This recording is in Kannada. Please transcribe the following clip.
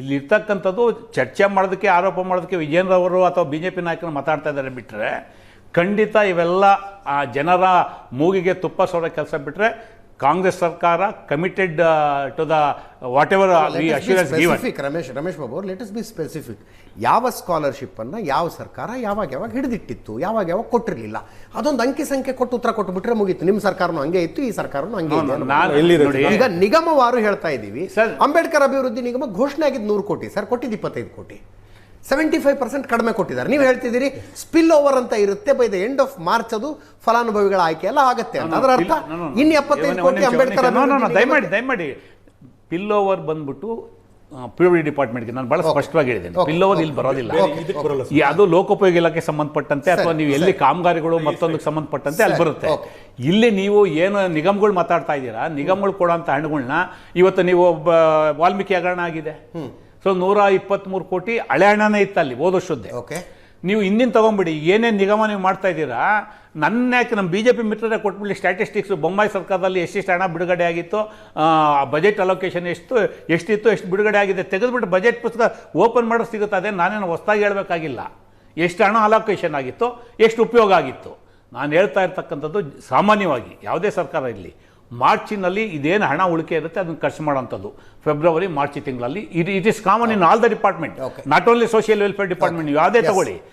ಇಲ್ಲಿರ್ತಕ್ಕಂಥದ್ದು ಚರ್ಚೆ ಮಾಡೋದಕ್ಕೆ ಆರೋಪ ಮಾಡೋದಕ್ಕೆ ವಿಜೇಂದ್ರ ಅಥವಾ ಬಿ ಜೆ ಪಿ ನಾಯಕರು ಮಾತಾಡ್ತಾ ಇದ್ದಾರೆ ಬಿಟ್ಟರೆ ಖಂಡಿತ ಇವೆಲ್ಲ ಆ ಜನರ ಮೂಗಿಗೆ ತುಪ್ಪ ಸೋಡೋ ಕೆಲಸ ಬಿಟ್ಟರೆ ಕಾಂಗ್ರೆಸ್ ಸರ್ಕಾರ committed to the whatever Ramesh Babu let us be specific. ಯಾವ ಸ್ಕಾಲರ್ಶಿಪ್ಪನ್ನು ಯಾವ ಸರ್ಕಾರ ಯಾವಾಗ ಹಿಡಿದಿಟ್ಟಿತ್ತು, ಯಾವಾಗ ಕೊಟ್ಟಿರಲಿಲ್ಲ, ಅದೊಂದು ಅಂಕಿ ಸಂಖ್ಯೆ ಕೊಟ್ಟು ಉತ್ತರ ಕೊಟ್ಟು ಬಿಟ್ರೆ ಮುಗೀತು. ನಿಮ್ಮ ಸರ್ಕಾರನೂ ಹಂಗೆ ಇತ್ತು, ಈ ಸರ್ಕಾರನೂ ಹಂಗೆ ಇದೆ. ಈಗ ನಿಗಮವಾರು ಹೇಳ್ತಾ ಇದ್ದೀವಿ. ಅಂಬೇಡ್ಕರ್ ಅಭಿವೃದ್ಧಿ ನಿಗಮ ಘೋಷಣೆ ಆಗಿದ್ದು 100 ಕೋಟಿ ಸರ್, ಕೊಟ್ಟಿದ್ದು 25 ಕೋಟಿ, 75% ಕಡಿಮೆ ಕೊಟ್ಟಿದ್ದಾರೆ. ನೀವು ಹೇಳ್ತಿದ್ದೀರಿ ಸ್ಪಿಲ್ ಓವರ್ ಅಂತ ಇರುತ್ತೆ, by the end of March ಅದು ಫಲಾನುಭವಿಗಳ ಆಯ್ಕೆ ಎಲ್ಲ ಆಗುತ್ತೆ ಅಂತ. ಅದರ ಅರ್ಥ ಇನ್ನು 75 ಕೋಟಿ ಅಂಬೇಡ್ಕರ್ ದಯಮಾಡಿ ಪಿಲ್ ಓವರ್ ಬಂದ್ಬಿಟ್ಟು PWD ಡಿಪಾರ್ಟ್ಮೆಂಟ್ಗೆ ನಾನು ಬಹಳ ಸ್ಪಷ್ಟವಾಗಿ ಹೇಳಿದ್ದೇನೆ. ಪಿಲ್ ಓವರ್ ಇಲ್ಲಿ ಬರೋದಿಲ್ಲ. ಅದು ಲೋಕೋಪಯೋಗಿ ಇಲಾಖೆ ಸಂಬಂಧಪಟ್ಟಂತೆ ಅಥವಾ ನೀವು ಎಲ್ಲಿ ಕಾಮಗಾರಿಗಳು ಮತ್ತೊಂದಕ್ಕೆ ಸಂಬಂಧಪಟ್ಟಂತೆ ಅಲ್ಲಿ ಬರುತ್ತೆ. ಇಲ್ಲಿ ನೀವು ಏನು ನಿಗಮಗಳು ಮಾತಾಡ್ತಾ ಇದ್ದೀರಾ, ನಿಗಮಗಳು ಕೊಡೋಂಥ ಹಣಗಳನ್ನ ಇವತ್ತು ನೀವು ವಾಲ್ಮೀಕಿ ಹಗರಣ ಆಗಿದೆ, ಸೊ 123 ಕೋಟಿ ಹಳೆ ಹಣನೇ ಇತ್ತು ಅಲ್ಲಿ ಹೋದ ವರ್ಷದ್ದೇ. ನೀವು ಹಿಂದಿನ ತಗೊಂಬಿಡಿ, ಏನೇನು ನಿಗಮ ನೀವು ಮಾಡ್ತಾ ಇದ್ದೀರಾ. ನನ್ನ ಯಾಕೆ ನಮ್ಮ BJP ಮಿತ್ರರೇ ಕೊಟ್ಬಿಡಿ ಸ್ಟ್ಯಾಟಿಸ್ಟಿಕ್ಸ್. ಬೊಂಬಾಯಿ ಸರ್ಕಾರದಲ್ಲಿ ಎಷ್ಟಿಷ್ಟು ಹಣ ಬಿಡುಗಡೆ ಆಗಿತ್ತು, ಬಜೆಟ್ ಅಲೋಕೇಶನ್ ಎಷ್ಟಿತ್ತು, ಎಷ್ಟು ಬಿಡುಗಡೆ ಆಗಿದೆ ತೆಗೆದುಬಿಟ್ಟು ಬಜೆಟ್ ಪುಸ್ತಕ ಓಪನ್ ಮಾಡೋದು ಸಿಗುತ್ತೆ. ಅದೇ ನಾನೇನು ಹೊಸದಾಗಿ ಹೇಳಬೇಕಾಗಿಲ್ಲ. ಎಷ್ಟು ಹಣ ಅಲೋಕೇಶನ್ ಆಗಿತ್ತು, ಎಷ್ಟು ಉಪಯೋಗ ಆಗಿತ್ತು. ನಾನು ಹೇಳ್ತಾ ಇರ್ತಕ್ಕಂಥದ್ದು ಸಾಮಾನ್ಯವಾಗಿ ಯಾವುದೇ ಸರ್ಕಾರ ಇರಲಿ, ಮಾರ್ಚಿನಲ್ಲಿ ಇದೇನು ಹಣ ಉಳಿಕೆ ಇರುತ್ತೆ ಅದನ್ನು ಖರ್ಚು ಮಾಡೋಂಥದ್ದು ಫೆಬ್ರವರಿ ಮಾರ್ಚ್ ತಿಂಗಳಲ್ಲಿ. It is common in all the department, not only social welfare department. ನೀವು ಯಾವುದೇ ತಗೊಳ್ಳಿ,